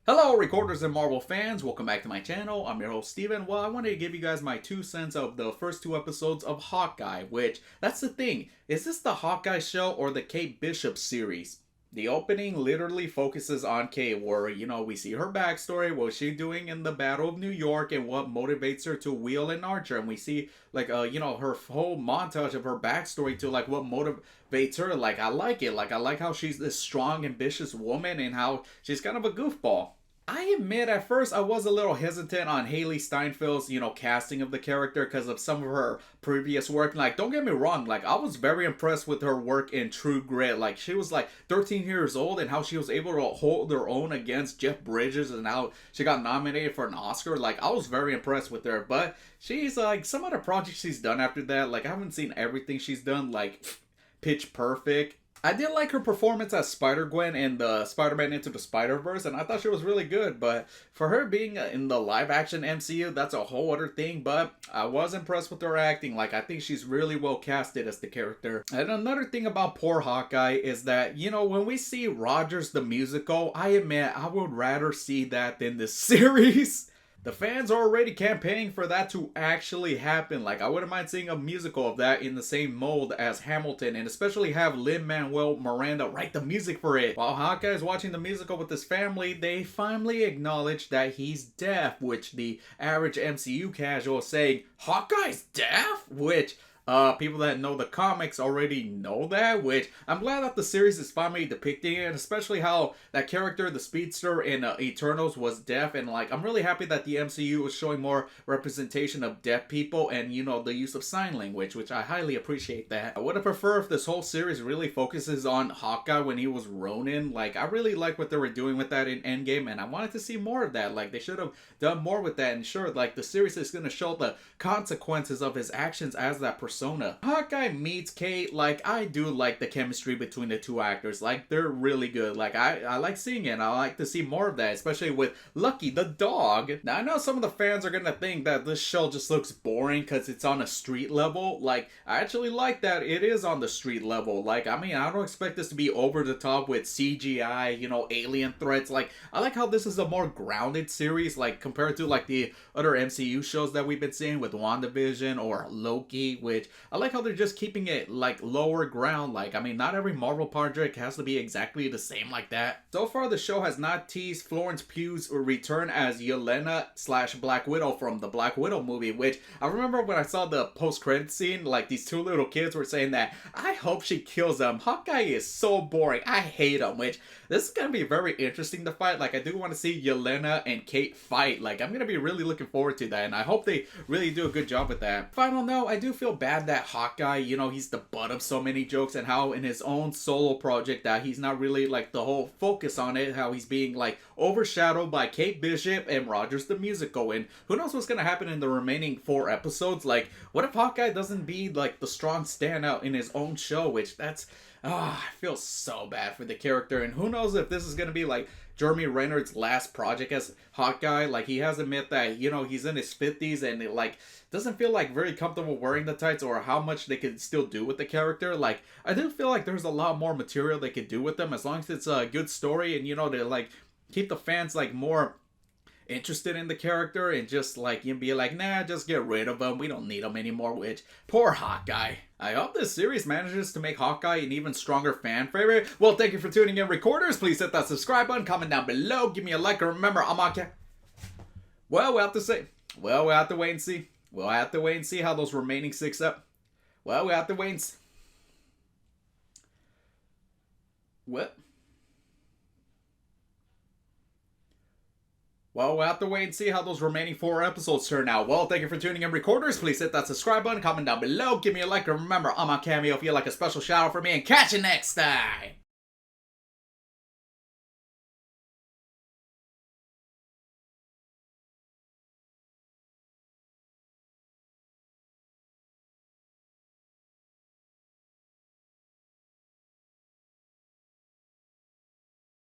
Hello, recorders and Marvel fans. Welcome back to my channel. I'm your host, Steven. Well, I wanted to give you guys my 2 cents of the first 2 episodes of Hawkeye, which, that's the thing. Is this the Hawkeye show or the Kate Bishop series? The opening literally focuses on Kate, where, we see her backstory, what she's doing in the Battle of New York, and what motivates her to wield an archer. And we see, her whole montage of her backstory to, what motivates her. I like it. I like how she's this strong, ambitious woman, and how she's kind of a goofball. I admit at first I was a little hesitant on Hailee Steinfeld's, casting of the character because of some of her previous work. Don't get me wrong, I was very impressed with her work in True Grit. She was 13 years old and how she was able to hold her own against Jeff Bridges and how she got nominated for an Oscar. I was very impressed with her, but she's some other projects she's done after that. I haven't seen everything she's done, Pitch Perfect. I did like her performance as Spider-Gwen in the Spider-Man Into the Spider-Verse, and I thought she was really good, but for her being in the live-action MCU, that's a whole other thing, but I was impressed with her acting. I think she's really well casted as the character. And another thing about poor Hawkeye is that, when we see Rogers the Musical, I admit I would rather see that than this series. The fans are already campaigning for that to actually happen. I wouldn't mind seeing a musical of that in the same mold as Hamilton, and especially have Lin-Manuel Miranda write the music for it. While Hawkeye is watching the musical with his family, they finally acknowledge that he's deaf, which the average MCU casual is saying, "Hawkeye's deaf?" Which people that know the comics already know that, which I'm glad that the series is finally depicting it, especially how that character, the speedster in Eternals, was deaf, and I'm really happy that the MCU is showing more representation of deaf people and, the use of sign language, which I highly appreciate that. I would have preferred if this whole series really focuses on Hawkeye when he was Ronin. I really like what they were doing with that in Endgame, and I wanted to see more of that. They should have done more with that, and sure, the series is going to show the consequences of his actions as that persona. Hawkeye meets Kate. I do like the chemistry between the two actors. They're really good. I like seeing it. I like to see more of that, especially with Lucky the dog. Now, I know some of the fans are gonna think that this show just looks boring because it's on a street level. I actually like that it is on the street level. I don't expect this to be over the top with CGI, alien threats. I like how this is a more grounded series, compared to the other MCU shows that we've been seeing with WandaVision or Loki, which I like how they're just keeping it lower ground. Not every Marvel project has to be exactly the same like that. So far, the show has not teased Florence Pugh's return as Yelena / Black Widow from the Black Widow movie, which I remember when I saw the post-credit scene, these two little kids were saying that, "I hope she kills them. Hawkeye is so boring. I hate him," which this is going to be very interesting to fight. I do want to see Yelena and Kate fight. I'm going to be really looking forward to that, and I hope they really do a good job with that. Final note, I do feel bad that Hawkeye, he's the butt of so many jokes, and how in his own solo project that he's not really the whole focus on it, how he's being overshadowed by Kate Bishop and Rogers the Musical, and who knows what's gonna happen in the remaining 4 episodes. What if Hawkeye doesn't be the strong standout in his own show, which I feel so bad for the character, and who knows if this is gonna be Jeremy Renner's last project as Hawkeye. He has admit that, he's in his 50s and it doesn't feel very comfortable wearing the tights, or how much they could still do with the character. I do feel there's a lot more material they could do with them, as long as it's a good story, and to keep the fans more interested in the character, and just be nah, just get rid of him, we don't need him anymore. Which, poor Hawkeye. I hope this series manages to make Hawkeye an even stronger fan favorite. Well, thank you for tuning in, recorders. Please hit that subscribe button, comment down below, give me a like, and remember, I'm on cam. Well, we'll have to see. Well, we'll have to wait and see. We'll have to wait and see how those remaining 6 up. Well, we'll have to wait and see. What? Well, we'll have to wait and see how those remaining 4 episodes turn out. Well, thank you for tuning in, recorders. Please hit that subscribe button, comment down below, give me a like, and remember, I'm on Cameo if you'd like a special shout out for me, and catch you next time!